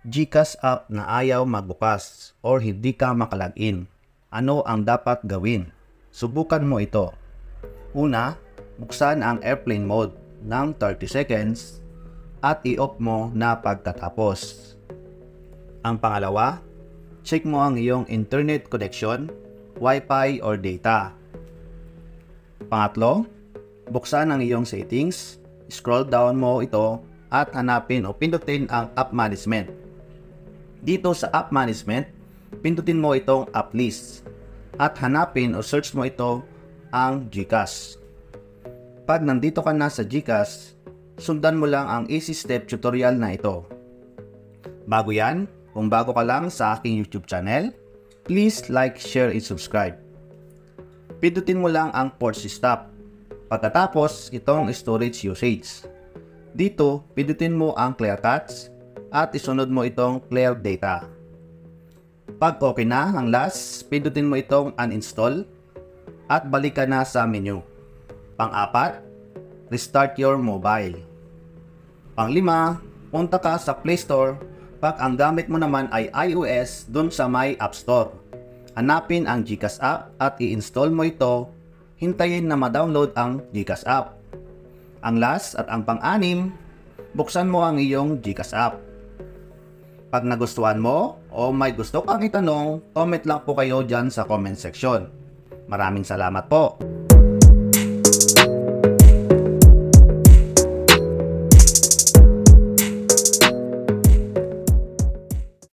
GCash app na ayaw magbukas or hindi ka makalagin. Ano ang dapat gawin? Subukan mo ito. Una, buksan ang airplane mode ng 30 seconds at i-off mo na pagkatapos. Ang pangalawa, check mo ang iyong internet connection, Wi-Fi or data. Pangatlo, buksan ang iyong settings, scroll down mo ito at hanapin o pindutin ang app management. Dito sa app management, pindutin mo itong app list at hanapin o search mo ito ang GCash. Pag nandito ka na sa GCash, sundan mo lang ang easy step tutorial na ito. Bago yan, kung bago ka lang sa aking YouTube channel, please like, share, and subscribe. Pindutin mo lang ang force stop. Pagkatapos, itong storage usage. Dito, pindutin mo ang clear cache at isunod mo itong clear data. Pag okay na ang last, pindutin mo itong uninstall at balik ka na sa menu. Pang-apat, restart your mobile. Pang-lima, punta ka sa Play Store. Pag ang gamit mo naman ay iOS, dun sa may App Store. Hanapin ang GCash app at i-install mo ito. Hintayin na ma-download ang GCash app. Ang last at ang pang-anim, buksan mo ang iyong GCash app. Pag nagustuhan mo o may gusto kang itanong, comment lang po kayo dyan sa comment section. Maraming salamat po.